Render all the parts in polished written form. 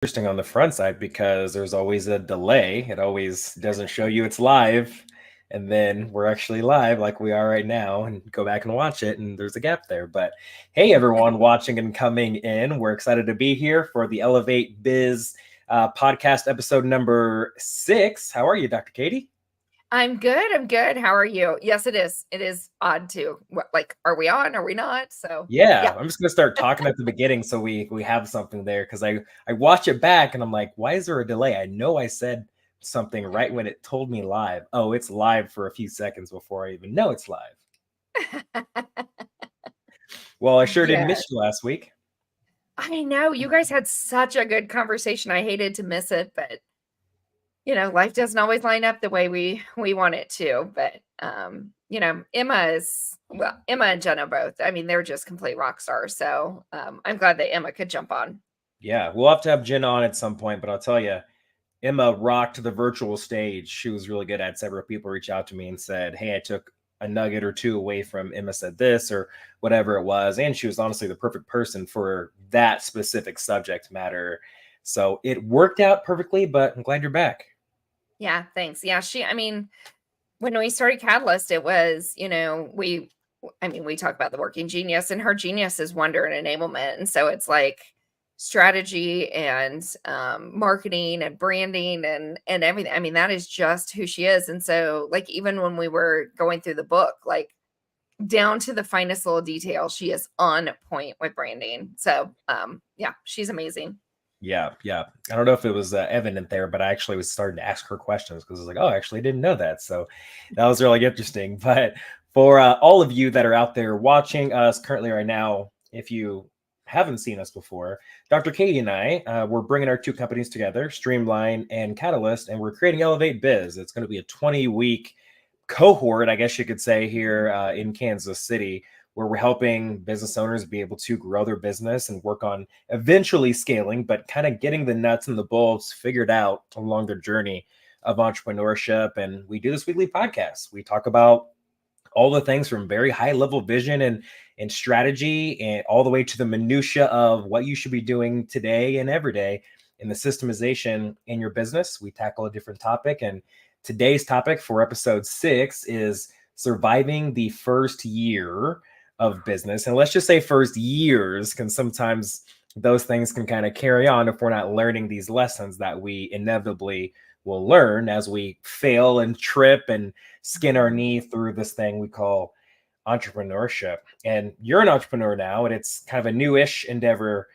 interesting on the front side because there's always a delay. It always doesn't show you it's live. And then we're actually live like we are right now and go back and watch it. And there's a gap there. But hey, everyone watching and coming in. We're excited to be here for the Elevate Biz podcast episode number 6. How are you, Dr. Katie? I'm good. I'm good. How are you? Yes, it is. It is odd too. Like, are we on? Are we not? So Yeah, I'm just gonna start talking at the beginning so we have something there because I watch it back and I'm like, why is there a delay? I know I said something right when it told me live. Oh, it's live for a few seconds before I even know it's live. Well, I sure did yeah, miss you last week. I know you guys had such a good conversation. I hated to miss it, but life doesn't always line up the way we want it to. But Emma and Jenna both. I mean, they're just complete rock stars. So I'm glad that Emma could jump on. Yeah, we'll have to have Jen on at some point, but I'll tell you, Emma rocked the virtual stage. She was really good at. Several people reached out to me and said, "Hey, I took a nugget or two away from Emma said this or whatever it was," and she was honestly the perfect person for that specific subject matter. So it worked out perfectly. But I'm glad you're back. Yeah, thanks. Yeah, when we started Catalyst, it was, we talk about the working genius, and her genius is wonder and enablement. And so it's like strategy and marketing and branding and everything. I mean, that is just who she is. And so, like, even when we were going through the book, like down to the finest little detail, she is on point with branding. So yeah, she's amazing. Yeah. I don't know if it was evident there, but I actually was starting to ask her questions because I was like, oh, I actually didn't know that. So that was really interesting. But for all of you that are out there watching us currently right now, if you haven't seen us before, Dr. Katie and I, we're bringing our two companies together, Streamline and Catalyst, and we're creating ElevateBiz. It's going to be a 20-week cohort, I guess you could say, here in Kansas City, where we're helping business owners be able to grow their business and work on eventually scaling, but kind of getting the nuts and the bolts figured out along their journey of entrepreneurship. And we do this weekly podcast. We talk about all the things from very high level vision and strategy and all the way to the minutia of what you should be doing today and every day in the systemization in your business. We tackle a different topic. And today's topic for episode 6 is surviving the first year of business. And let's just say first years, because sometimes those things can kind of carry on if we're not learning these lessons that we inevitably will learn as we fail and trip and skin our knee through this thing we call entrepreneurship. And you're an entrepreneur now, and it's kind of a newish endeavor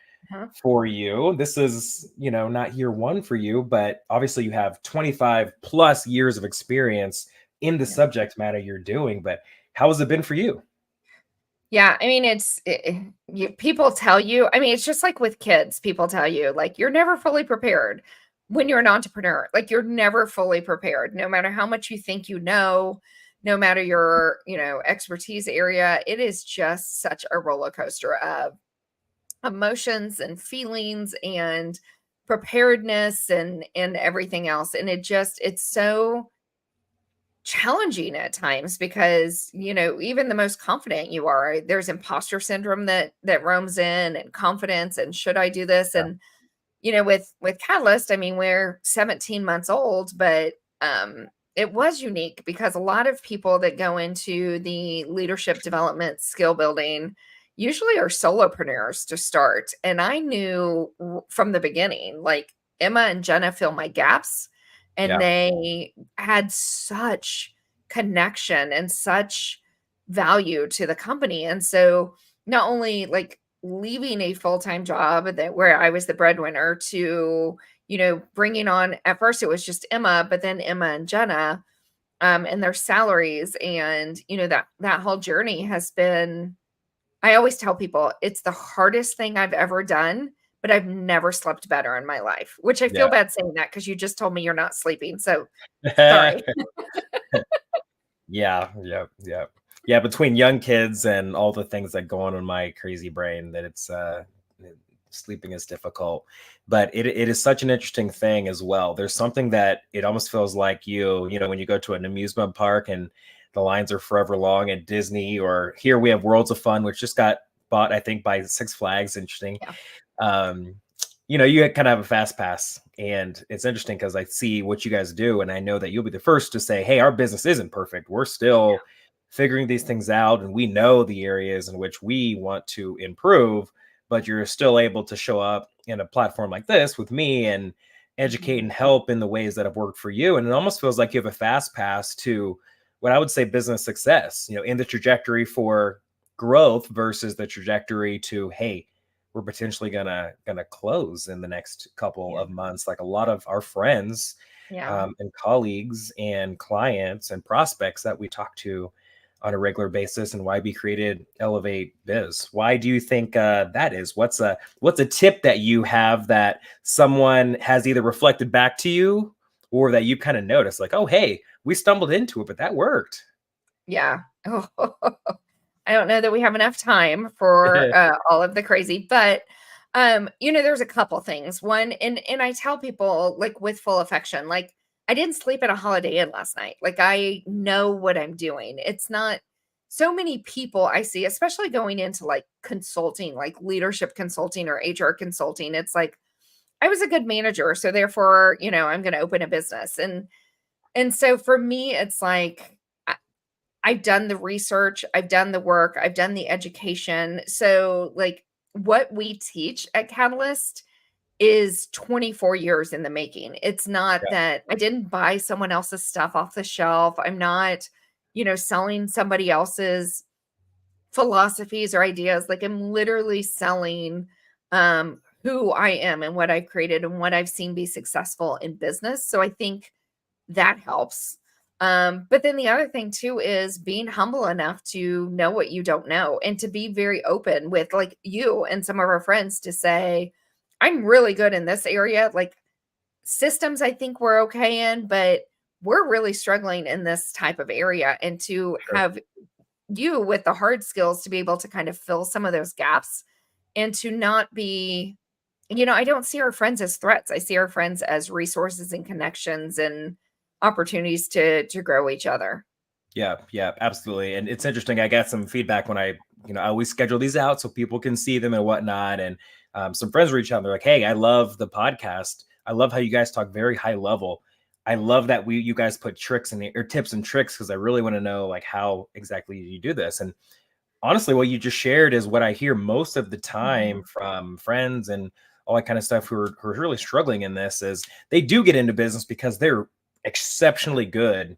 for you. This is, not year one for you, but obviously you have 25 plus years of experience in the subject matter you're doing. But how has it been for you? Yeah, I mean, people tell you, I mean, it's just like with kids, people tell you, like, you're never fully prepared when you're an entrepreneur. Like, you're never fully prepared, no matter how much you think no matter your, expertise area. It is just such a roller coaster of emotions and feelings and preparedness and everything else. And it's so challenging at times because even the most confident you are, there's imposter syndrome that roams in, and confidence, and should I do this? Yeah. And with Catalyst, I mean, we're 17 months old, but it was unique because a lot of people that go into the leadership development skill building usually are solopreneurs to start. And I knew from the beginning, like, Emma and Jenna fill my gaps, and they had such connection and such value to the company. And so not only like leaving a full-time job where I was the breadwinner to, bringing on, at first it was just Emma, but then Emma and Jenna, and their salaries. And, that whole journey has been, I always tell people, it's the hardest thing I've ever done, but I've never slept better in my life, which I feel bad saying that because you just told me you're not sleeping. So sorry. Yeah. Between young kids and all the things that go on in my crazy brain, that it's sleeping is difficult. But it is such an interesting thing as well. There's something that it almost feels like when you go to an amusement park and the lines are forever long at Disney, or here we have Worlds of Fun, which just got bought, I think, by Six Flags. Interesting. you kind of have a fast pass, and it's interesting because I see what you guys do, and I know that you'll be the first to say, "Hey, our business isn't perfect. We're still figuring these things out, and we know the areas in which we want to improve." But you're still able to show up in a platform like this with me and educate Mhm. and help in the ways that have worked for you. And it almost feels like you have a fast pass to what I would say business success. In the trajectory for growth versus the trajectory to, hey, we're potentially gonna close in the next couple Yeah. of months. Like a lot of our friends, Yeah. and colleagues and clients and prospects that we talk to on a regular basis, and why we created Elevate Biz. Why do you think that is? What's a tip that you have that someone has either reflected back to you or that you kind of noticed, like, oh, hey, we stumbled into it, but that worked. Yeah. I don't know that we have enough time for all of the crazy, but there's a couple things. One, and I tell people like with full affection, like I didn't sleep at a Holiday Inn last night. Like I know what I'm doing. It's not so many people I see, especially going into like consulting, like leadership consulting or HR consulting. It's like I was a good manager, so therefore, I'm going to open a business. And so for me, it's like I've done the research, I've done the work, I've done the education. So, like, what we teach at Catalyst is 24 years in the making. It's not Yeah, that I didn't buy someone else's stuff off the shelf. I'm not, selling somebody else's philosophies or ideas. Like, I'm literally selling who I am and what I've created and what I've seen be successful in business. So, I think that helps. But then the other thing too is being humble enough to know what you don't know and to be very open with like you and some of our friends to say, I'm really good in this area. Like systems, I think we're okay in, but we're really struggling in this type of area. And to sure. have you with the hard skills to be able to kind of fill some of those gaps and to not be, I don't see our friends as threats. I see our friends as resources and connections and opportunities to grow each other. Yeah, yeah, absolutely. And it's interesting. I got some feedback when I always schedule these out so people can see them and whatnot. And some friends reach out and they're like, "Hey, I love the podcast. I love how you guys talk very high level. I love that you guys put tricks in or tips and tricks because I really want to know like how exactly you do this." And honestly, what you just shared is what I hear most of the time Mhm. from friends and all that kind of stuff who are really struggling in this is they do get into business because they're exceptionally good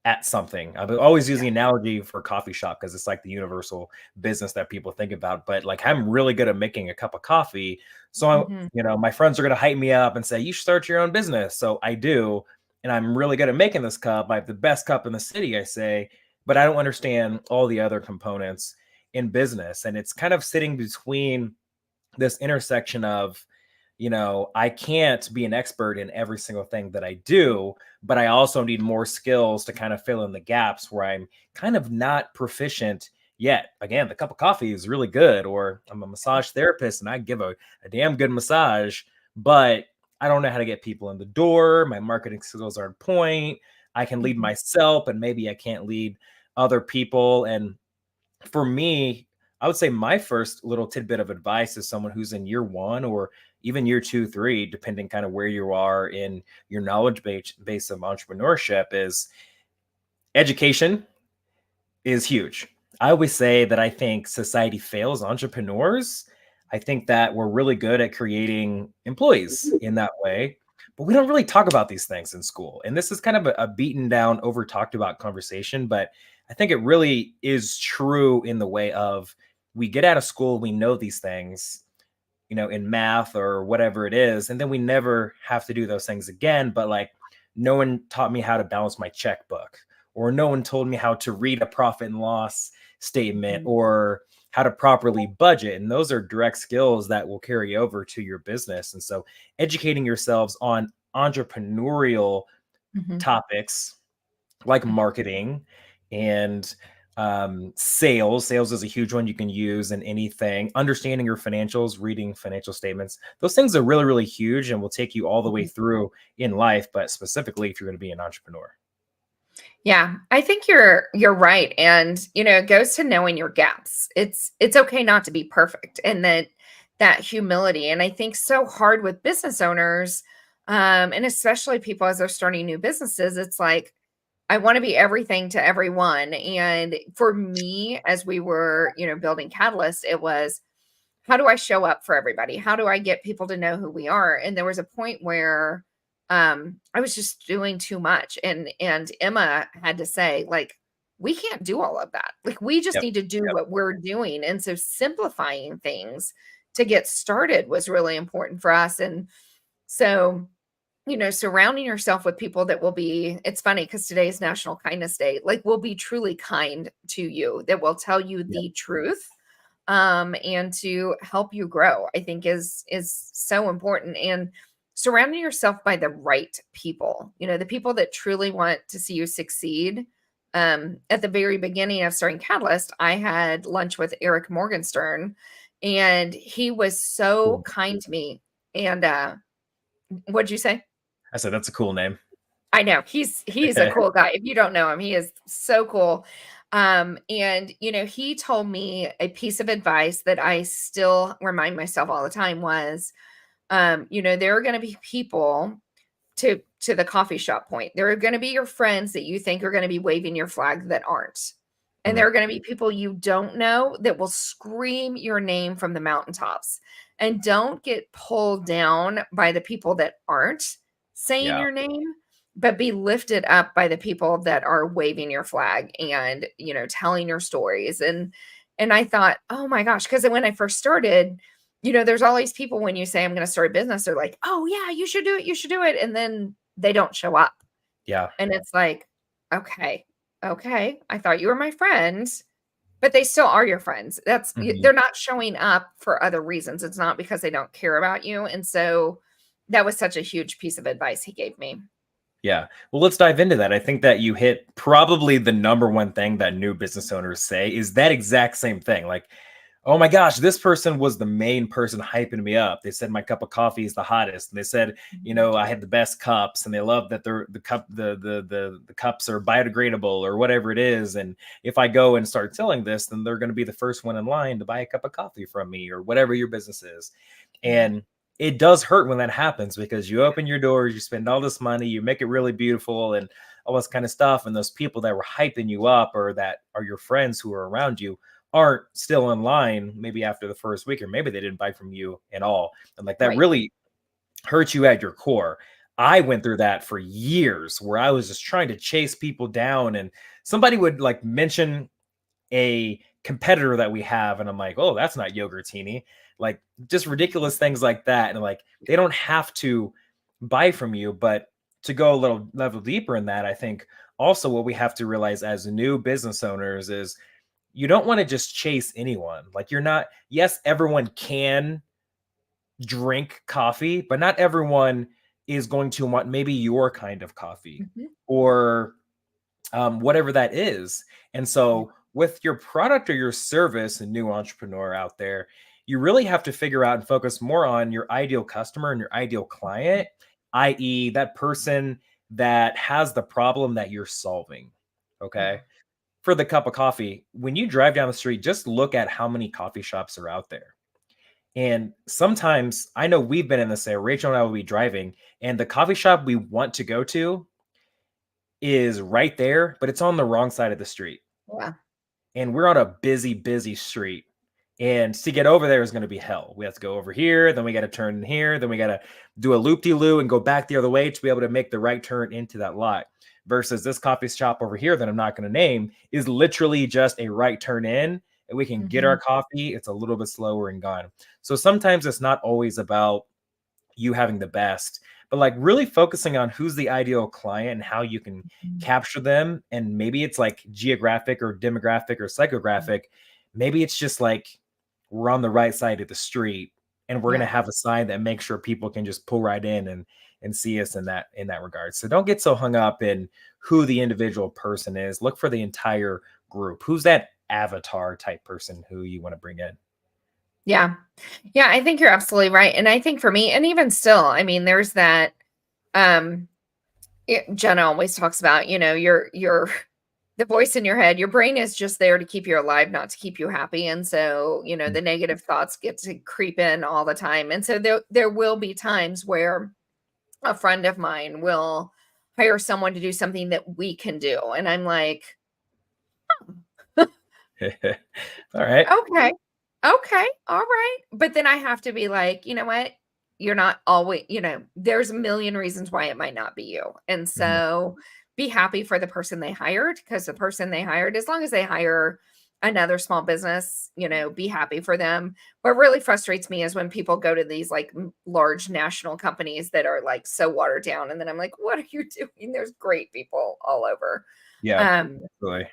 at something. I always use Yeah. the analogy for coffee shop because it's like the universal business that people think about. But like I'm really good at making a cup of coffee. So Mhm. my friends are gonna hype me up and say, you should start your own business. So I do, and I'm really good at making this cup. I have the best cup in the city, I say, but I don't understand all the other components in business. And it's kind of sitting between this intersection of I can't be an expert in every single thing that I do, but I also need more skills to kind of fill in the gaps where I'm kind of not proficient yet. Again, the cup of coffee is really good, or I'm a massage therapist and I give a damn good massage, but I don't know how to get people in the door. My marketing skills are on point. I can lead Mhm. myself, and maybe I can't lead other people. And for me, I would say my first little tidbit of advice is someone who's in year one or even year two, three, depending kind of where you are in your knowledge base of entrepreneurship, is education is huge. I always say that I think society fails entrepreneurs. I think that we're really good at creating employees in that way, but we don't really talk about these things in school. And this is kind of a beaten down, over talked about conversation, but I think it really is true in the way of we get out of school, we know these things, in math or whatever it is, and then we never have to do those things again. But like, no one taught me how to balance my checkbook, or no one told me how to read a profit and loss statement, Mhm. or how to properly budget. And those are direct skills that will carry over to your business. And so, educating yourselves on entrepreneurial Mhm. topics like marketing and sales is a huge one you can use in anything. Understanding your financials, reading financial statements, those things are really, really huge and will take you all the way Mhm. through in life, but specifically if you're going to be an entrepreneur. Yeah, I think you're right, and it goes to knowing your gaps. It's okay not to be perfect, and that that humility. And I think so hard with business owners, and especially people as they're starting new businesses, it's like, I want to be everything to everyone. And for me, as we were, building Catalyst, it was, how do I show up for everybody? How do I get people to know who we are? And there was a point where I was just doing too much. And Emma had to say, like, we can't do all of that. Like, we just Yep. need to do Yep. what we're doing. And so simplifying things to get started was really important for us. And so, surrounding yourself with people that will be, it's funny because today is National Kindness Day, like, will be truly kind to you, that will tell you Yep. the truth, and to help you grow, I think is so important. And surrounding yourself by the right people, the people that truly want to see you succeed. At the very beginning of starting Catalyst, I had lunch with Eric Morgenstern, and he was so Cool. kind to me. And what'd you say? I said that's a cool name. I know he's a cool guy. If you don't know him, he is so cool. And he told me a piece of advice that I still remind myself all the time was, there are going to be people to the coffee shop point. There are going to be your friends that you think are going to be waving your flag that aren't. And Mhm. there are going to be people you don't know that will scream your name from the mountaintops. And don't get pulled down by the people that aren't saying Yeah. your name, but be lifted up by the people that are waving your flag and, telling your stories. And I thought, oh my gosh, because when I first started, there's all these people, when you say I'm going to start a business, they're like, oh yeah, you should do it. You should do it. And then they don't show up. Yeah. And it's like, okay, okay. I thought you were my friends, but they still are your friends. Mhm. They're not showing up for other reasons. It's not because they don't care about you. And so that was such a huge piece of advice he gave me. Yeah. Well, let's dive into that. I think that you hit probably the number one thing that new business owners say is that exact same thing. Like, oh my gosh, this person was the main person hyping me up. They said my cup of coffee is the hottest. And they said, Mhm. I had the best cups, and they love that the cups are biodegradable or whatever it is. And if I go and start selling this, then they're going to be the first one in line to buy a cup of coffee from me or whatever your business is. Yeah. And it does hurt when that happens because you open your doors, you spend all this money, you make it really beautiful and all this kind of stuff. And those people that were hyping you up or that are your friends who are around you aren't still in line, maybe after the first week, or maybe they didn't buy from you at all. And like that Right. really hurts you at your core. I went through that for years where I was just trying to chase people down, and somebody would like mention a competitor that we have, and I'm like, oh, that's not Yogurtini. Like just ridiculous things like that. And like they don't have to buy from you, but to go a little level deeper in that, I think also what we have to realize as new business owners is you don't want to just chase anyone. Like you're not, yes, everyone can drink coffee, but not everyone is going to want maybe your kind of coffee Mhm. or whatever that is. And Yeah. so, with your product or your service, a new entrepreneur out there, you really have to figure out and focus more on your ideal customer and your ideal client, i.e., that person that has the problem that you're solving. Yeah. Okay. For the cup of coffee, when you drive down the street, just look at how many coffee shops are out there. And sometimes I know we've been in this area. Rachel and I will be driving, and the coffee shop we want to go to is right there, but it's on the wrong side of the street. Yeah. And we're on a busy, busy street. And to get over there is going to be hell. We have to go over here, then we got to turn in here, then we got to do a loop de loo and go back the other way to be able to make the right turn into that lot. Versus this coffee shop over here that I'm not going to name is literally just a right turn in, and we can get our Mhm. coffee. It's a little bit slower and gone. So sometimes it's not always about you having the best, but like really focusing on who's the ideal client and how you can Mhm. capture them. And maybe it's like geographic or demographic or psychographic. Maybe it's just like we're on the right side of the street and we're gonna Yeah. have a sign that makes sure people can just pull right in and see us in that regard. So don't get so hung up in who the individual person is. Look for the entire group. Who's that avatar type person who you want to bring in? Yeah. Yeah, I think you're absolutely right. And I think for me, and even still, I mean, there's that, Jenna always talks about, your the voice in your head, your brain is just there to keep you alive, not to keep you happy. And so, Mm. the negative thoughts get to creep in all the time. And so there will be times where a friend of mine will hire someone to do something that we can do. And I'm like, All right. okay, okay, all right. But then I have to be like, you know what? You're not always, there's a million reasons why it might not be you. And Mhm. so be happy for the person they hired, because the person they hired, as long as they hire another small business, be happy for them. What really frustrates me is when people go to these like large national companies that are like so watered down. And then I'm like, what are you doing? There's great people all over. Yeah, Um, absolutely.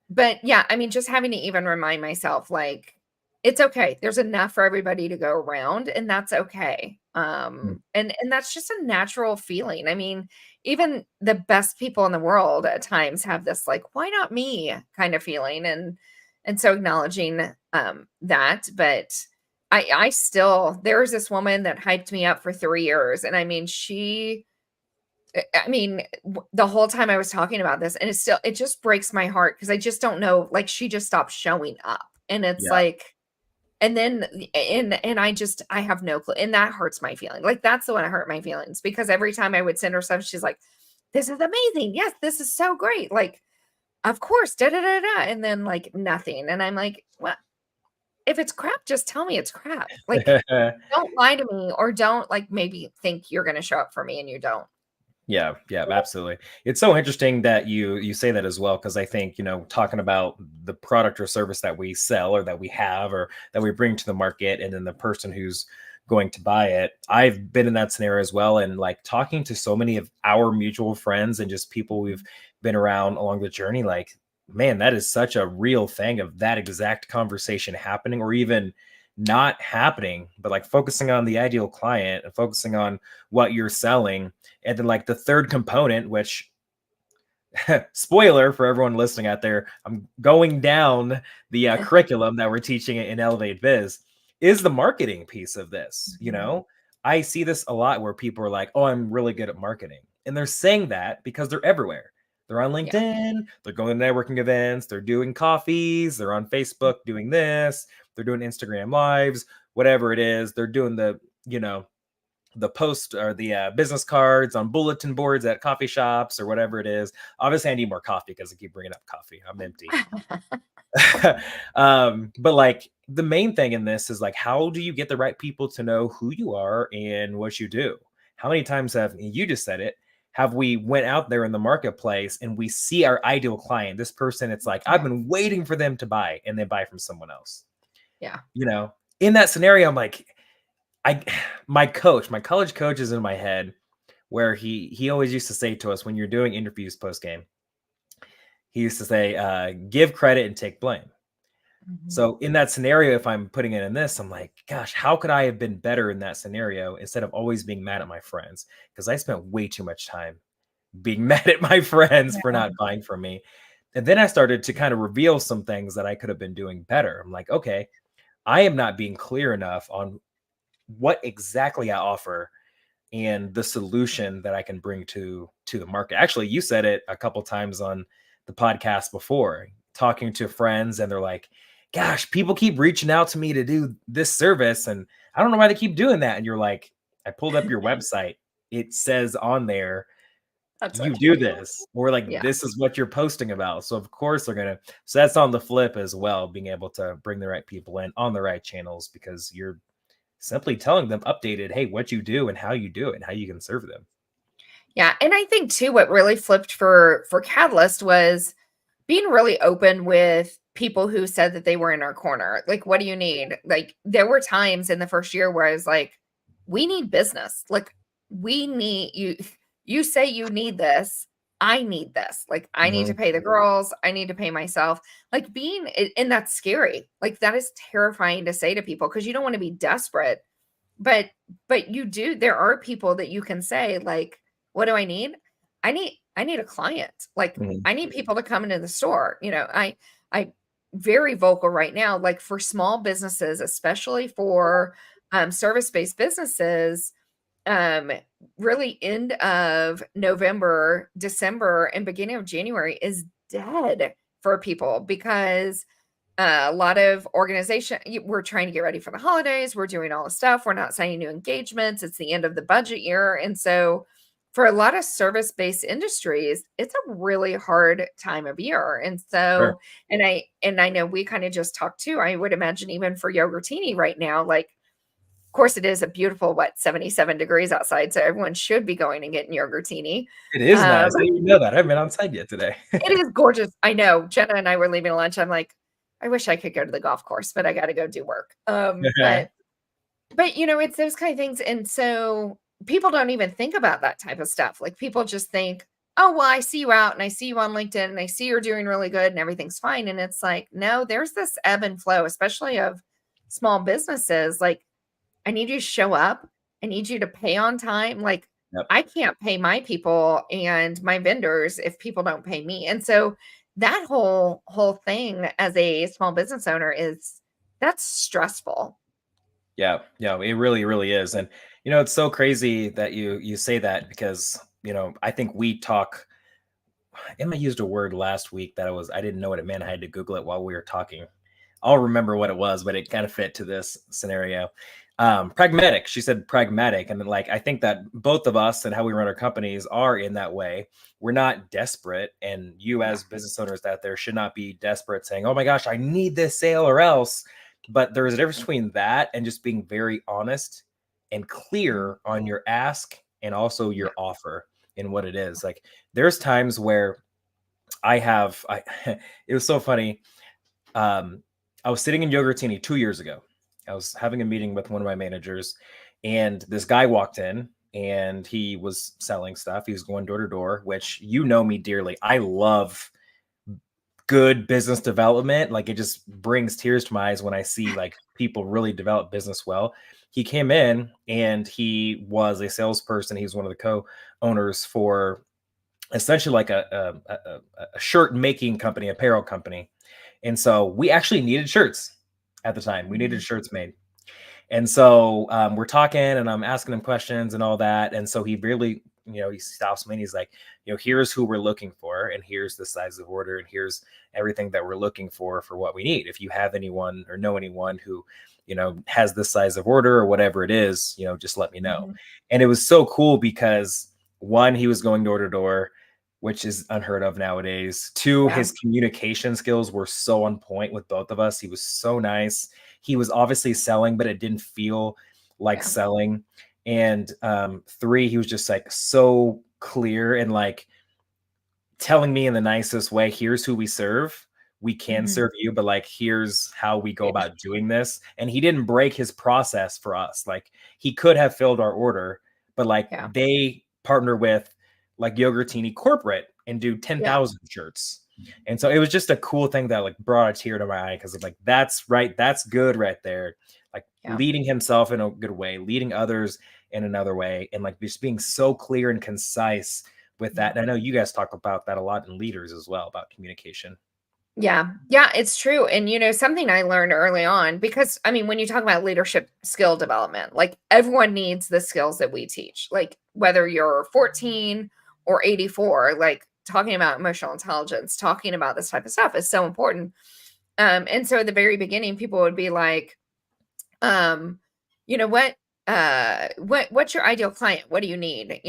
but yeah, I mean, just having to even remind myself, like, it's okay. There's enough for everybody to go around, and that's okay. Mm. And that's just a natural feeling. I mean, even the best people in the world at times have this like, why not me kind of feeling. And so acknowledging that. But I still, there was this woman that hyped me up for 3 years. And I mean, the whole time I was talking about this, and it just breaks my heart because I just don't know, like, she just stopped showing up. And it's Yeah. like, and then, and I have no clue. And that hurts my feeling. Like, that's the one that hurt my feelings, because every time I would send her stuff, she's like, this is amazing. Yes, this is so great. Like, of course, da da da da. And then, like, nothing. And I'm like, well, if it's crap, just tell me it's crap. Like, don't lie to me, or don't like maybe think you're going to show up for me and you don't. Yeah, yeah, absolutely. It's so interesting that you say that as well, because I think, talking about the product or service that we sell or that we have or that we bring to the market, and then the person who's going to buy it. I've been in that scenario as well, and like talking to so many of our mutual friends and just people we've been around along the journey, like, man, that is such a real thing of that exact conversation happening or even not happening, but like focusing on the ideal client and focusing on what you're selling. And then like the third component, which spoiler for everyone listening out there, I'm going down the curriculum that we're teaching in ElevateBiz, is the marketing piece of this. Mhm. I see this a lot where people are like, oh, I'm really good at marketing. And they're saying that because they're everywhere. They're on Yeah. LinkedIn, they're going to networking events, they're doing coffees, they're on Facebook doing this, they're doing Instagram lives, whatever it is. They're doing the post or the business cards on bulletin boards at coffee shops or whatever it is. Obviously, I need more coffee because I keep bringing up coffee. I'm empty. But like the main thing in this is like, how do you get the right people to know who you are and what you do? How many times have you just said it? Have we went out there in the marketplace and we see our ideal client, this person, it's like, I've Yeah. been waiting for them to buy and they buy from someone else. Yeah. In that scenario, I'm like, I my college coach is in my head where he always used to say to us when you're doing interviews post game, he used to say, give credit and take blame. Mhm. So in that scenario, if I'm putting it in this, I'm like, gosh, how could I have been better in that scenario instead of always being mad at my friends? Because I spent way too much time being mad at my friends for Yeah. not buying from me. And then I started to kind of reveal some things that I could have been doing better. I'm like, okay, I am not being clear enough on what exactly I offer and the solution that I can bring to the market. Actually, you said it a couple times on the podcast before, talking to friends, and they're like, "Gosh, people keep reaching out to me to do this service, and I don't know why they keep doing that." And you're like, "I pulled up your website. It says on there That's you what you do do. this, or like Yeah. this is what you're posting about." So of course they're gonna. So that's on the flip as well, being able to bring the right people in on the right channels because you're simply telling them updated, hey, what you do and how you do it and how you can serve them. Yeah. And I think too, what really flipped for Catalyst was being really open with people who said that they were in our corner. Like, what do you need? Like, there were times in the first year where I was like, we need business. Like, we need you. You say you need this. I need this. Like, I need to Mhm. pay the girls. I need to pay myself. Like, and that's scary. Like, that is terrifying to say to people because you don't want to be desperate. But you do, there are people that you can say, like, "What do I need? I need a client. Like, Mhm. I need people to come into the store." I very vocal right now, like, for small businesses, especially for, service-based businesses, um, really end of November, December, and beginning of January is dead for people because a lot of we're trying to get ready for the holidays. We're doing all the stuff. We're not signing new engagements. It's the end of the budget year. And so for a lot of service-based industries, it's a really hard time of year. And Sure. so, and I know we kind of just talked too. I would imagine even for Yogurtini right now, like, of course it is a beautiful, 77 degrees outside. So everyone should be going and getting Yogurtini. It is Um, nice. I didn't even know that. I haven't been outside yet today. it is gorgeous. I know. Jenna and I were leaving lunch. I'm like, I wish I could go to the golf course, but I got to go do work. But it's those kind of things. And so people don't even think about that type of stuff. Like people just think, oh, well, I see you out and I see you on LinkedIn and I see you're doing really good and everything's fine. And it's like, no, there's this ebb and flow, especially of small businesses. Like, I need you to show up. I need you to pay on time. Like, Yep. I can't pay my people and my vendors if people don't pay me. And so that whole thing as a small business owner that's stressful. Yeah, yeah, it really, really is. And it's so crazy that you say that because I think we talk. Emma used a word last week that I didn't know what it meant. I had to Google it while we were talking. I'll remember what it was, but it kind of fit to this scenario. Pragmatic. She said pragmatic. And like, I think that both of us and how we run our companies are in that way. We're not desperate. And you as business owners out there should not be desperate saying, oh my gosh, I need this sale or else. But there is a difference between that and just being very honest and clear on your ask and also your offer and what it is. Like there's times where it was so funny. I was sitting in Yogurtini 2 years ago. I was having a meeting with one of my managers, and this guy walked in and he was selling stuff. He was going door to door, which me dearly. I love good business development. Like it just brings tears to my eyes when I see like people really develop business well. He came in and he was a salesperson. He was one of the co-owners for essentially like a shirt making company, apparel company. And so we actually needed shirts at the time. We needed shirts made. And so we're talking and I'm asking him questions and all that. And so he really, he stops me and he's like, here's who we're looking for. And here's the size of order. And here's everything that we're looking for what we need. If you have anyone or know anyone who, has this size of order or whatever it is, just let me know. And it was so cool because one, he was going door to door, which is unheard of nowadays. Two, his communication skills were so on point with both of us. He was so nice. He was obviously selling, but it didn't feel like selling. And three, he was just like so clear and like telling me in the nicest way, here's who we serve. We can serve you, but like, here's how we go about doing this. And he didn't break his process for us. Like he could have filled our order, but like they partner with like Yogurtini corporate and do 10,000 shirts. And so it was just a cool thing that like brought a tear to my eye because I'm like, that's right. That's good right there. Like leading himself in a good way, leading others in another way. And like just being so clear and concise with that. And I know you guys talk about that a lot in leaders as well, about communication. Yeah, it's true. And something I learned early on, because I mean, when you talk about leadership skill development, like everyone needs the skills that we teach, like whether you're 14 or 84, like talking about emotional intelligence, talking about this type of stuff is so important. And so at the very beginning, people would be like, what's your ideal client? What do you need?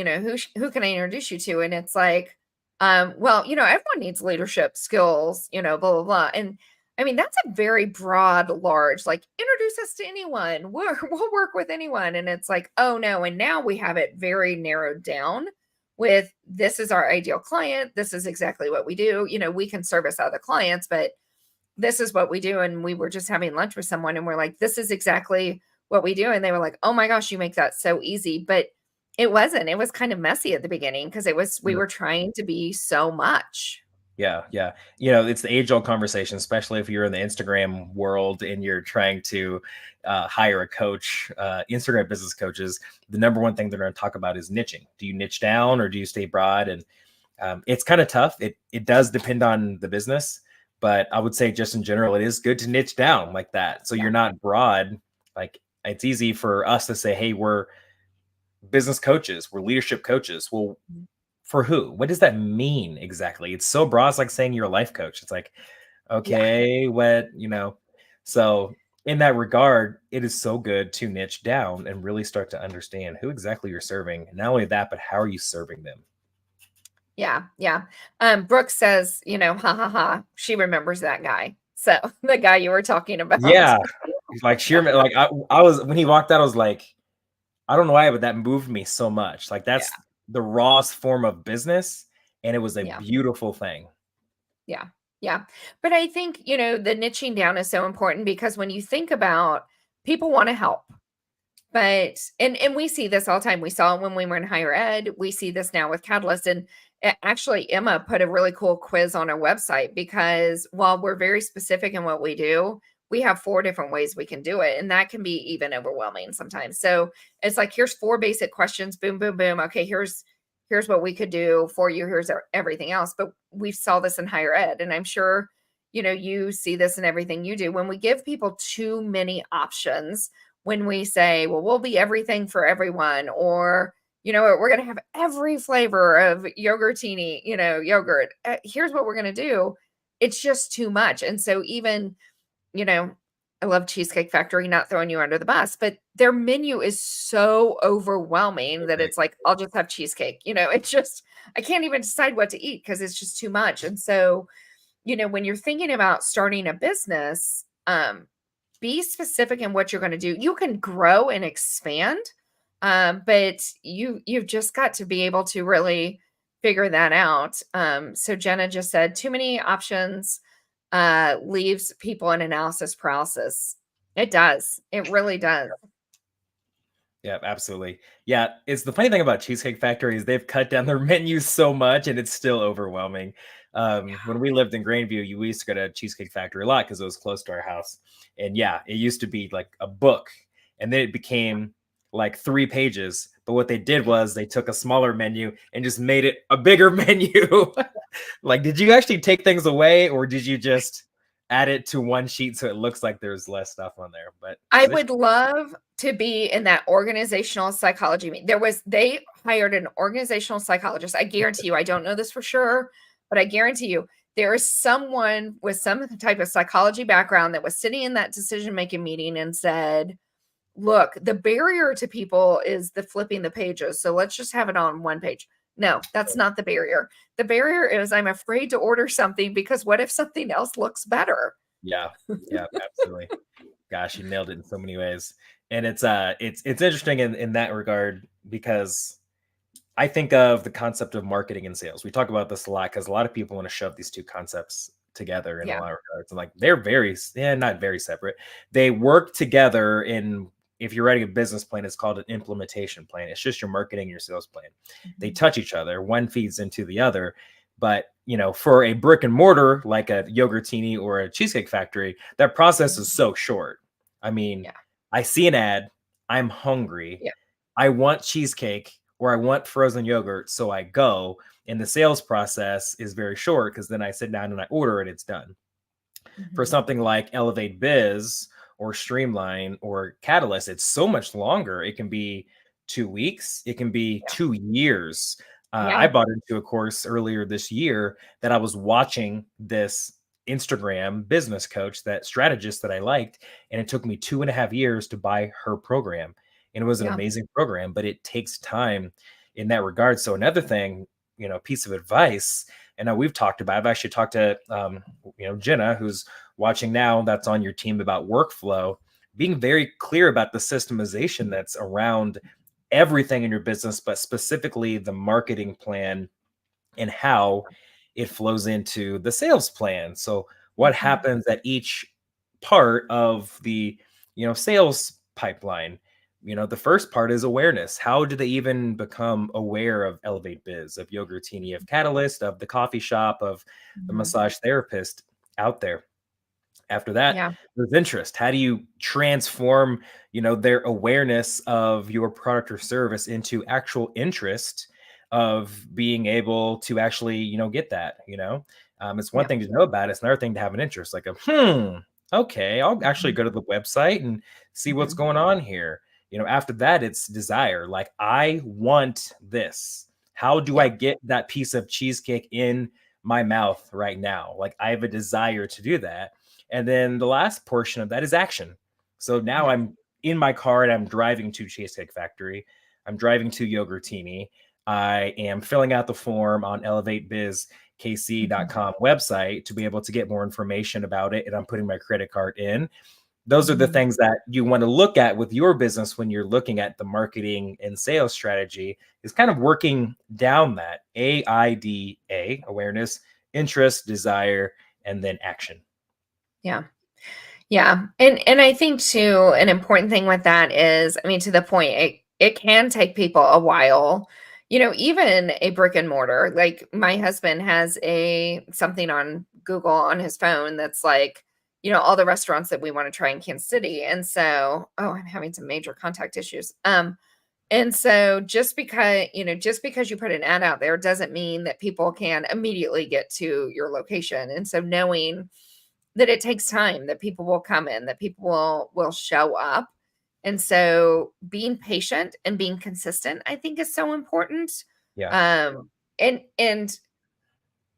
Who can I introduce you to? And it's like, well, everyone needs leadership skills, blah, blah, blah. And I mean, that's a very broad, large, like introduce us to anyone. We'll work with anyone. And it's like, oh no. And now we have it very narrowed down with this is our ideal client. This is exactly what we do. We can service other clients, but this is what we do. And we were just having lunch with someone and we're like, this is exactly what we do. And they were like, oh my gosh, you make that so easy. But it wasn't. It was kind of messy at the beginning because we were trying to be so much. Yeah. Yeah. It's the age old conversation, especially if you're in the Instagram world and you're trying to hire a coach, Instagram business coaches. The number one thing they're going to talk about is niching. Do you niche down or do you stay broad? And it's kind of tough. It does depend on the business, but I would say just in general, it is good to niche down like that. So you're not broad. Like it's easy for us to say, hey, we're business coaches, we're leadership coaches. Well, for who? What does that mean exactly? It's so broad. It's like saying you're a life coach. It's like, Yeah. okay, what, so in that regard, it is so good to niche down and really start to understand who exactly you're serving. Not only that, but how are you serving them? Yeah. Yeah. Brooke says, ha ha ha, she remembers that guy. So the guy you were talking about. Yeah. Like sheer, like I was, when he walked out, I was like, I don't know why, but that moved me so much. Like Yeah. that's the rawest form of business. And it was a Yeah. beautiful thing. Yeah. Yeah. But I think, the niching down is so important because when you think about people want to help, but and we see this all the time. We saw it when we were in higher ed. We see this now with Catalyst. And actually, Emma put a really cool quiz on our website because while we're very specific in what we do, we have 4 different ways we can do it. And that can be even overwhelming sometimes. So it's like, here's 4 basic questions. Boom, boom, boom. Okay, here's what we could do for you. Here's everything else. But we saw this in higher ed. And I'm sure, you see this in everything you do. When we give people too many options, when we say, well, we'll be everything for everyone, or, we're going to have every flavor of yogurtini, yogurt. Here's what we're going to do. It's just too much. And so even, I love Cheesecake Factory, not throwing you under the bus, but their menu is so overwhelming that it's like, I'll just have cheesecake. It's just, I can't even decide what to eat because it's just too much. And so, when you're thinking about starting a business, be specific in what you're going to do. You can grow and expand, but you've just got to be able to really figure that out. So Jenna just said too many options leaves people in analysis paralysis. It does. It really does. Yeah, absolutely. Yeah, it's the funny thing about Cheesecake Factory is they've cut down their menus so much and it's still overwhelming. When we lived in Grandview, we used to go to Cheesecake Factory a lot because it was close to our house. And yeah, it used to be like a book and then it became like 3 pages. But what they did was they took a smaller menu and just made it a bigger menu. Like, did you actually take things away or did you just add it to one sheet so it looks like there's less stuff on there? But I would love to be in that organizational psychology meeting. They hired an organizational psychologist. I guarantee you, I don't know this for sure, but I guarantee you there is someone with some type of psychology background that was sitting in that decision-making meeting and said, look, the barrier to people is the flipping the pages. So let's just have it on one page. No, that's not the barrier. The barrier is I'm afraid to order something because what if something else looks better? Yeah, absolutely. Gosh, you nailed it in so many ways. And it's interesting in that regard because I think of the concept of marketing and sales. We talk about this a lot because a lot of people want to shove these 2 concepts together in a lot of regards. And like they're not very separate. They work together in, if you're writing a business plan, it's called an implementation plan. It's just your marketing and your sales plan. They touch each other. One feeds into the other. But for a brick and mortar like a Yogurtini or a Cheesecake Factory, that process is so short. I mean, I see an ad, I'm hungry, I want cheesecake or I want frozen yogurt, so I go, and the sales process is very short because then I sit down and I order and it's done. For something like ElevateBiz or Streamline or Catalyst, it's so much longer. It can be 2 weeks, it can be 2 years. I bought into a course earlier this year that I was watching this Instagram business coach, that strategist that I liked, and it took me 2.5 years to buy her program. And it was an amazing program, but it takes time in that regard. So another thing, piece of advice, and we've talked about, I've actually talked to, Jenna, who's watching now, that's on your team, about workflow, being very clear about the systemization that's around everything in your business, but specifically the marketing plan and how it flows into the sales plan. So what happens at each part of the, sales pipeline? The first part is awareness. How do they even become aware of ElevateBiz, of Yogurtini, of Catalyst, of the coffee shop, of the massage therapist out there? After that, there's interest. How do you transform, their awareness of your product or service into actual interest of being able to actually, get that, it's one thing to know about it. It's another thing to have an interest, like okay, I'll actually go to the website and see what's going on here. After that, it's desire. Like, I want this. How do Yeah. I get that piece of cheesecake in my mouth right now? Like, I have a desire to do that. And then the last portion of that is action. So now Yeah. I'm in my car and I'm driving to Cheesecake Factory. I'm driving to Yogurtini. I am filling out the form on Mhm. elevatebizkc.com website to be able to get more information about it. And I'm putting my credit card in. Those are the Mhm. things that you want to look at with your business when you're looking at the marketing and sales strategy, is kind of working down that AIDA: awareness, interest, desire, and then action. Yeah. Yeah. And I think too, an important thing with that is, I mean, to the point, it can take people a while. Even a brick and mortar. Like my husband has a something on Google on his phone that's like, all the restaurants that we want to try in Kansas City. And so, oh, I'm having some major contact issues. And so just because you put an ad out there doesn't mean that people can immediately get to your location. And so knowing that it takes time, that people will come in, that people will show up. And so being patient and being consistent, I think, is so important. Yeah. And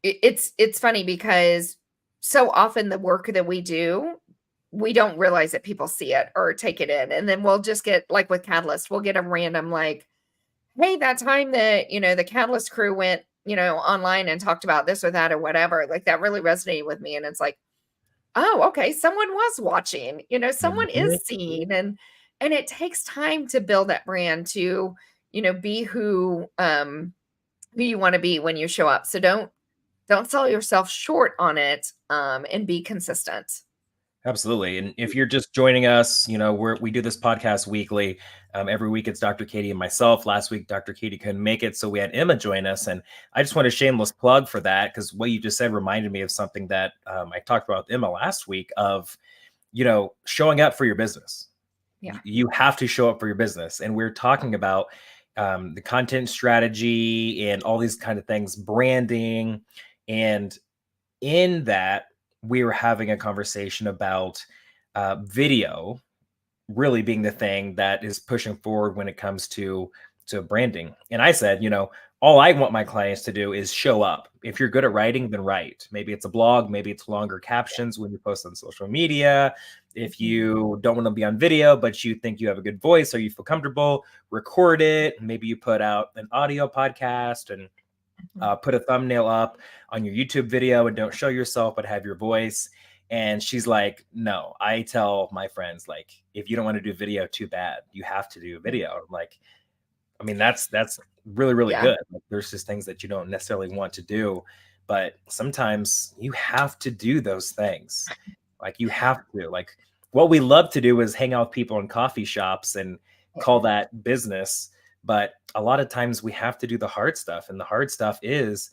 it's funny because so often the work that we do, we don't realize that people see it or take it in. And then we'll just get, like with Catalyst, we'll get a random like, hey, that time that, the Catalyst crew went, online and talked about this or that or whatever, like that really resonated with me. And it's like, oh, okay, someone was watching, someone Mhm. is seeing, and it takes time to build that brand to, be who you want to be when you show up. So don't sell yourself short on it, and be consistent. Absolutely. And if you're just joining us, we do this podcast weekly. Every week it's Dr. Katie and myself. Last week, Dr. Katie couldn't make it, so we had Emma join us. And I just want a shameless plug for that, because what you just said reminded me of something that I talked about with Emma last week of, showing up for your business. Yeah. You have to show up for your business. And we're talking about the content strategy and all these kind of things, branding. And in that, we were having a conversation about video really being the thing that is pushing forward when it comes to branding. And I said, all I want my clients to do is show up. If you're good at writing, then write. Maybe it's a blog, maybe it's longer captions when you post on social media. If Mhm. you don't want to be on video, but you think you have a good voice or you feel comfortable, record it. Maybe you put out an audio podcast and Mhm. put a thumbnail up on your YouTube video and don't show yourself, but have your voice. And she's like, no, I tell my friends, like, if you don't want to do video, too bad. You have to do video. I'm like, I mean, that's really, really Yeah. good. Like, there's just things that you don't necessarily want to do, but sometimes you have to do those things. Like, you have to. Like, what we love to do is hang out with people in coffee shops and call Yeah. that business. But a lot of times we have to do the hard stuff. And the hard stuff is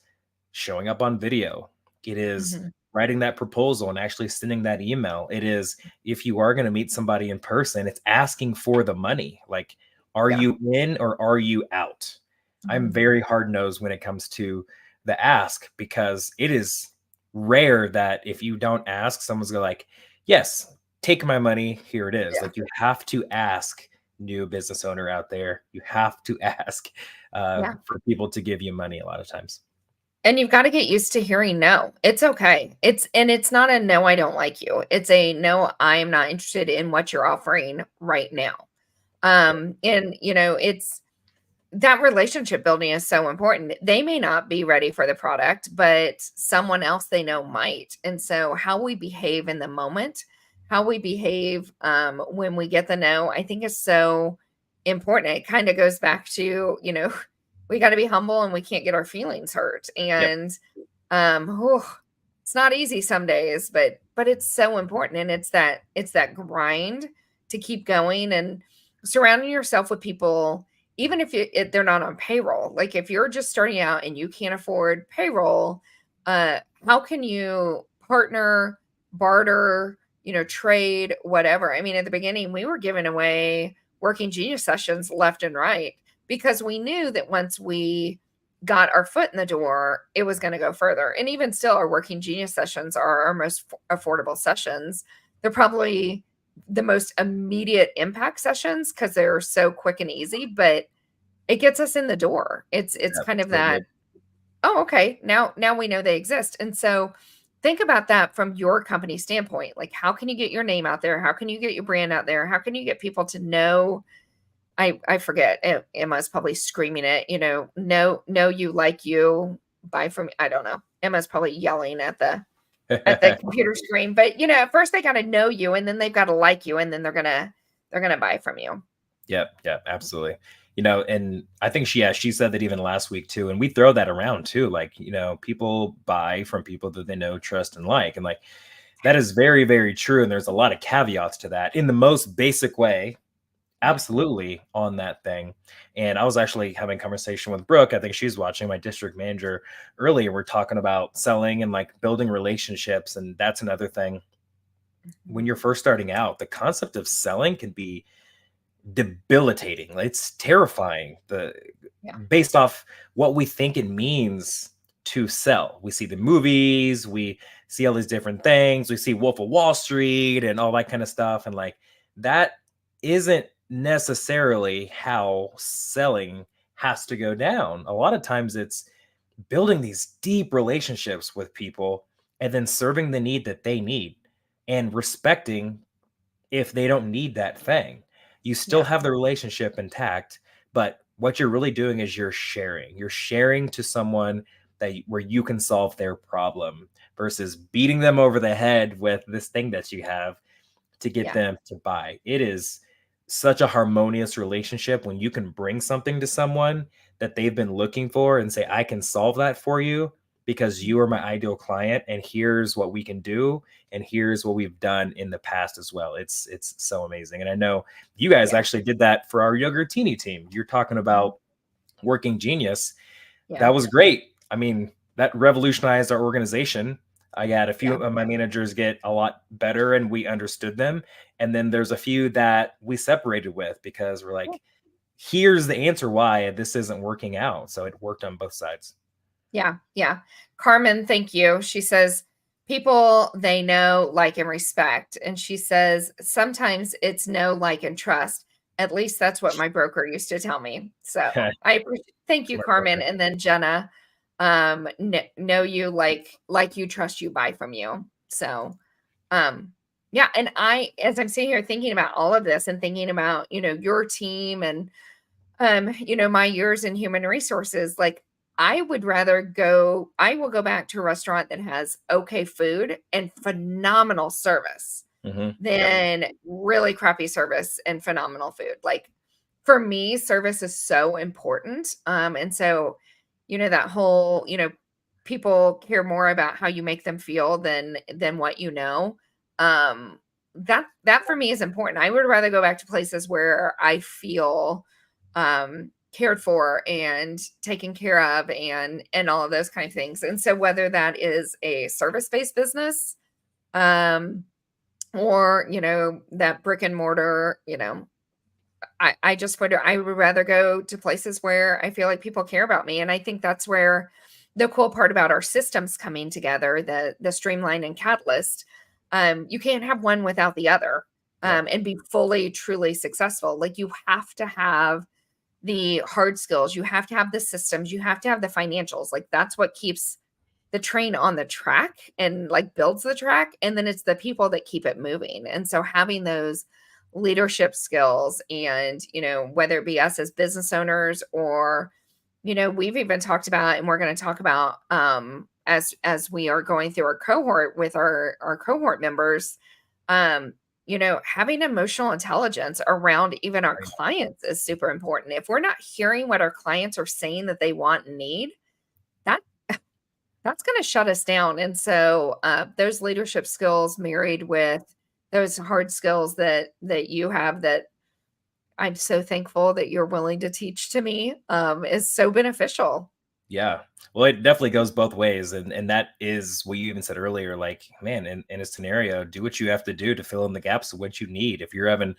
showing up on video. It is Mhm. writing that proposal and actually sending that email. It is, if you are going to meet somebody in person, it's asking for the money. Like, are Yeah. you in or are you out? I'm Mhm. very hard nosed when it comes to the ask, because it is rare that if you don't ask, someone's going like, yes, take my money. Here it is. Yeah. Like, you have to ask, new business owner out there. You have to ask Yeah. for people to give you money a lot of times. And you've got to get used to hearing no. It's okay. It's not a no, I don't like you. It's a no, I am not interested in what you're offering right now. And it's that relationship building is so important. They may not be ready for the product, but someone else they know might. And so how we behave in the moment, how we behave when we get the no, I think is so important. It kind of goes back to, we got to be humble and we can't get our feelings hurt. Yep. And whew, it's not easy some days, but it's so important. And it's that grind to keep going and surrounding yourself with people, even if they're not on payroll. Like if you're just starting out and you can't afford payroll, how can you partner, barter, trade, whatever? I mean, at the beginning, we were giving away working genius sessions left and right because we knew that once we got our foot in the door, it was going to go further. And even still, our working genius sessions are our most affordable sessions. They're probably the most immediate impact sessions because they're so quick and easy, but it gets us in the door. It's Yeah, kind of so that, good. oh, okay, now we know they exist. And so think about that from your company standpoint. Like, how can you get your name out there? How can you get your brand out there? How can you get people to know? I forget. Emma's probably screaming it, know you, like you, buy from me. I don't know. Emma's probably yelling at the computer screen. But at first they gotta know you, and then they've got to like you, and then they're gonna buy from you. Yep, absolutely. And I think she said that even last week too. And we throw that around too. Like, people buy from people that they know, trust, and like. And like that is very, very true. And there's a lot of caveats to that in the most basic way. Yeah. Absolutely on that thing. And I was actually having a conversation with Brooke. I think she's watching, my district manager, earlier. We're talking about selling and like building relationships. And that's another thing. When you're first starting out, the concept of selling can be debilitating. It's terrifying. Yeah. Based off what we think it means to sell. We see the movies, we see all these different things, we see Wolf of Wall Street and all that kind of stuff. And like that isn't necessarily how selling has to go down. A lot of times it's building these deep relationships with people and then serving the need that they need and respecting if they don't need that thing. You still Yeah. have the relationship intact, but what you're really doing is you're sharing. You're sharing to someone where you can solve their problem versus beating them over the head with this thing that you have to get Yeah. them to buy. It is such a harmonious relationship when you can bring something to someone that they've been looking for and say, I can solve that for you because you are my ideal client. And here's what we can do. And here's what we've done in the past as well. It's so amazing. And I know you guys Yeah. actually did that for our younger teeny team. You're talking about Working Genius. Yeah. That was great. I mean, that revolutionized our organization. I had a few Yeah. of my managers get a lot better and we understood them. And then there's a few that we separated with because we're like, here's the answer why this isn't working out. So it worked on both sides. Yeah. Yeah. Carmen, thank you. She says, people they know, like, and respect. And she says, sometimes it's know, like, and trust. At least that's what my broker used to tell me. So I appreciate, thank you, Smart Carmen. broker. And then Jenna, know you, like you, trust you, buy from you. So, yeah. And as I'm sitting here thinking about all of this and thinking about, your team and, my years in human resources, like, I will go back to a restaurant that has okay food and phenomenal service Yep. than really crappy service and phenomenal food. Like, for me, service is so important. And so, that whole, people care more about how you make them feel than what you know. That for me is important. I would rather go back to places where I feel cared for and taken care of and all of those kind of things. And so whether that is a service-based business, or that brick and mortar, I would rather go to places where I feel like people care about me. And I think that's where the cool part about our systems coming together, the Streamline and Catalyst, you can't have one without the other, and be fully, truly successful. Like, you have to have the hard skills, you have to have the systems, you have to have the financials. Like, that's what keeps the train on the track and like builds the track. And then it's the people that keep it moving. And so having those leadership skills and, whether it be us as business owners or, we've even talked about, and we're going to talk about, as we are going through our cohort with our cohort members, having emotional intelligence around even our clients is super important. If we're not hearing what our clients are saying that they want and need, that that's going to shut us down. And so, those leadership skills married with those hard skills that you have, that I'm so thankful that you're willing to teach to me, is so beneficial. Yeah. Well, it definitely goes both ways. And that is what you even said earlier. Like, man, in a scenario, do what you have to do to fill in the gaps of what you need. If you're having,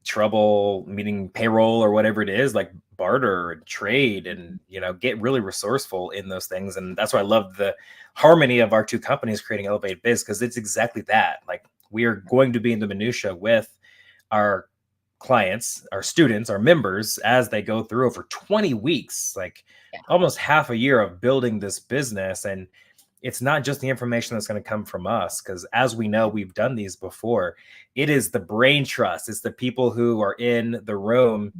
trouble meeting payroll or whatever it is, like barter and trade and, get really resourceful in those things. And that's why I love the harmony of our two companies creating ElevateBiz, because it's exactly that. Like, we are going to be in the minutia with our clients, our students, our members, as they go through over 20 weeks, like Yeah. almost half a year of building this business. And it's not just the information that's going to come from us, because as we know, we've done these before. It is the brain trust. It's the people who are in the room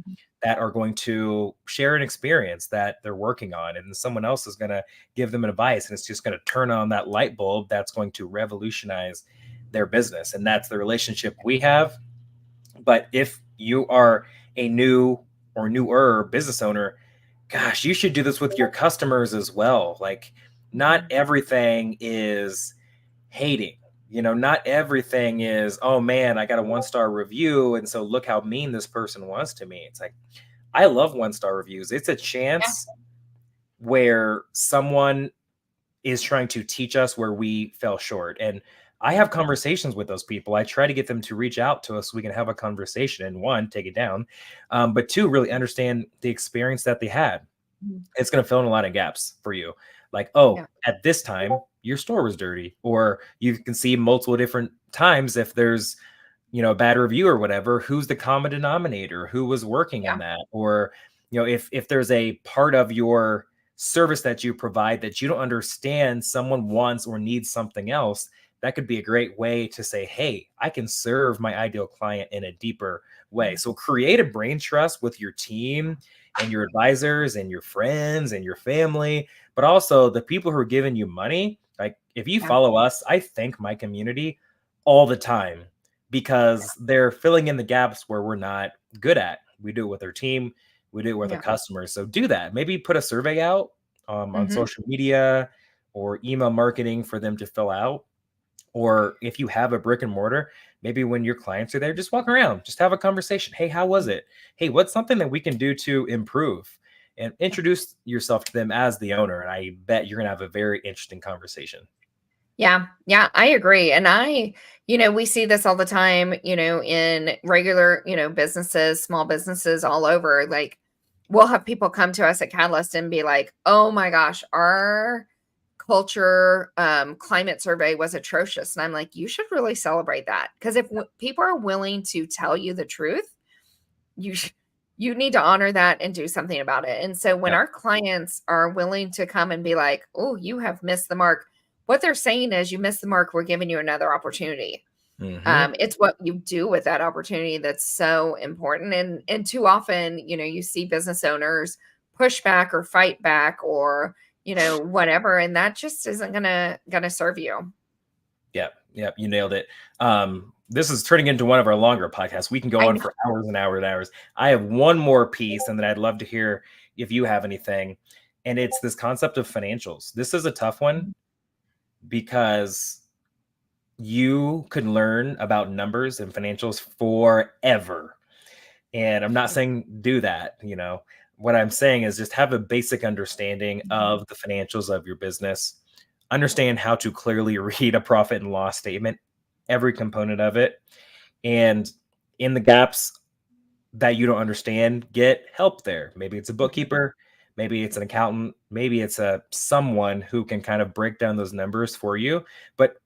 that are going to share an experience that they're working on, and someone else is going to give them advice, and it's just going to turn on that light bulb that's going to revolutionize their business. And that's the relationship we have. But if you are a new or newer business owner, gosh, you should do this with your customers as well. Like, not everything is hating. Not everything is, oh man, I got a 1-star review, and so look how mean this person was to me. It's like, I love 1-star reviews. It's a chance where someone is trying to teach us where we fell short. And I have conversations with those people. I try to get them to reach out to us so we can have a conversation, and one, take it down, but two, really understand the experience that they had. It's going to fill in a lot of gaps for you. Like, oh, at this time, your store was dirty, or you can see multiple different times if there's, a bad review or whatever, who's the common denominator, who was working in that, or, if there's a part of your service that you provide that you don't understand, someone wants or needs something else, that could be a great way to say, hey, I can serve my ideal client in a deeper way. So create a brain trust with your team and your advisors and your friends and your family, but also the people who are giving you money. Like, if you follow us, I thank my community all the time, because they're filling in the gaps where we're not good at. We do it with our team. We do it with our customers. So do that. Maybe put a survey out on social media or email marketing for them to fill out. Or if you have a brick and mortar, maybe when your clients are there, just walk around, just have a conversation. Hey, how was it? Hey, what's something that we can do to improve? And introduce yourself to them as the owner. And I bet you're going to have a very interesting conversation. Yeah. Yeah, I agree. And we see this all the time, in regular, businesses, small businesses all over. Like, we'll have people come to us at Catalyst and be like, oh my gosh, our culture climate survey was atrocious. And I'm like, you should really celebrate that. Because if people are willing to tell you the truth, you need to honor that and do something about it. And so when our clients are willing to come and be like, oh, you have missed the mark, what they're saying is, you missed the mark, we're giving you another opportunity. It's what you do with that opportunity that's so important. And too often, you see business owners push back or fight back or whatever, and that just isn't gonna serve you. Yep, you nailed it. This is turning into one of our longer podcasts. We can go on for hours and hours and hours. I have one more piece, and then I'd love to hear if you have anything. And it's this concept of financials. This is a tough one, because you could learn about numbers and financials forever. And I'm not saying do that, What I'm saying is just have a basic understanding of the financials of your business. Understand how to clearly read a profit and loss statement, every component of it. And in the gaps that you don't understand, get help there. Maybe it's a bookkeeper, maybe it's an accountant, maybe it's someone who can kind of break down those numbers for you. But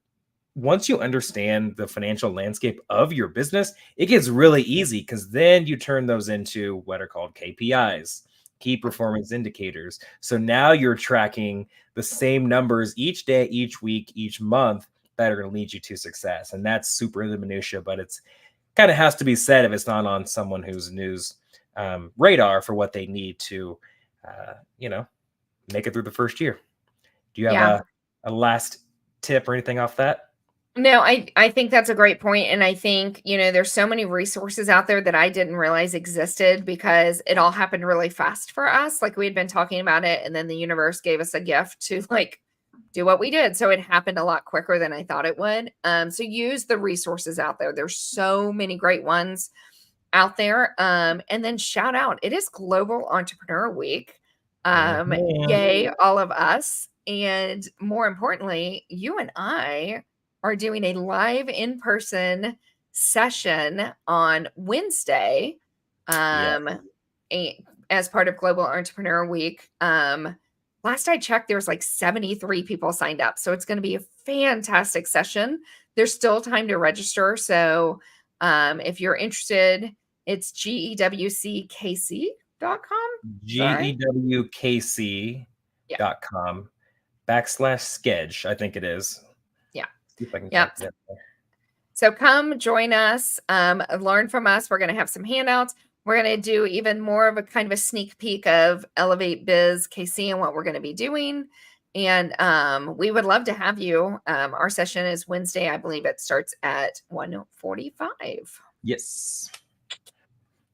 once you understand the financial landscape of your business, it gets really easy, because then you turn those into what are called KPIs, key performance indicators. So now you're tracking the same numbers each day, each week, each month that are going to lead you to success. And that's super in the minutia, but it's kind of has to be said if it's not on someone who's news radar for what they need to, make it through the first year. Do you have a last tip or anything off that? No, I think that's a great point. And I think, there's so many resources out there that I didn't realize existed, because it all happened really fast for us. Like, we had been talking about it, and then the universe gave us a gift to do what we did. So it happened a lot quicker than I thought it would. So use the resources out there. There's so many great ones out there. And then shout out, it is Global Entrepreneur Week. Yay, all of us. And more importantly, you and I are doing a live in-person session on Wednesday as part of Global Entrepreneur Week. Last I checked, there was like 73 people signed up. So it's going to be a fantastic session. There's still time to register. So if you're interested, It's GEWCKC.com. GEWKC.com /sketch, I think it is. Yeah. See if I can Yep. copy that. So come join us, learn from us. We're going to have some handouts. We're going to do even more of a kind of a sneak peek of ElevateBiz KC and what we're going to be doing. And we would love to have you. Our session is Wednesday. I believe it starts at 1:45. Yes.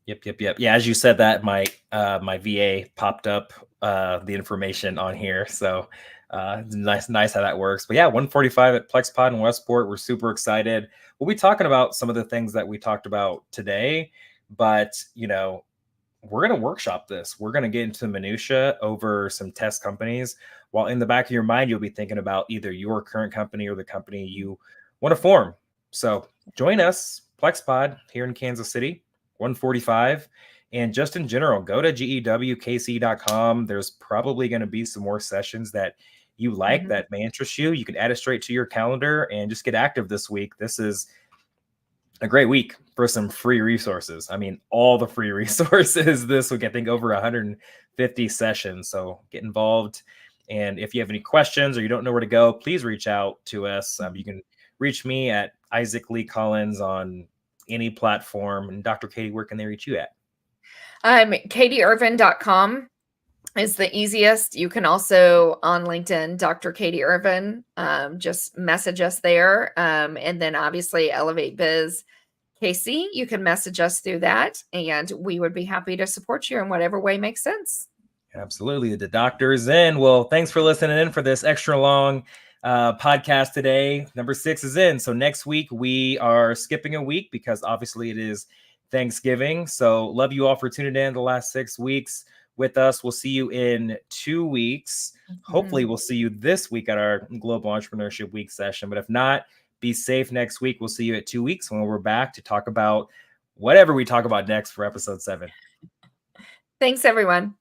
Yep. Yeah, as you said that, my VA popped up the information on here. So nice how that works. But yeah, 1:45 at PlexPod in Westport. We're super excited. We'll be talking about some of the things that we talked about today, but we're going to workshop this. We're going to get into minutia over some test companies, while in the back of your mind, you'll be thinking about either your current company or the company you want to form. So join us, PlexPod, here in Kansas City, 1:45. And just in general, go to gewkc.com. There's probably going to be some more sessions that you like that may interest you. You can add it straight to your calendar and just get active this week. This is a great week for some free resources. I mean, all the free resources this week. I think over 150 sessions. So get involved. And if you have any questions or you don't know where to go, please reach out to us. You can reach me at Isaac Lee Collins on any platform. And Dr. Katie, where can they reach you at? KatieErvin.com is the easiest. You can also on LinkedIn, Dr. Katie Ervin, just message us there. And then obviously ElevateBiz KC, you can message us through that, and we would be happy to support you in whatever way makes sense. Absolutely. The doctor is in. Well, thanks for listening in for this extra long podcast today. Number 6 is in. So next week we are skipping a week because obviously it is Thanksgiving. So love you all for tuning in the last 6 weeks with us. We'll see you in 2 weeks. Hopefully we'll see you this week at our Global Entrepreneurship Week session. But if not, be safe next week. We'll see you at 2 weeks when we're back to talk about whatever we talk about next for episode 7. Thanks, everyone.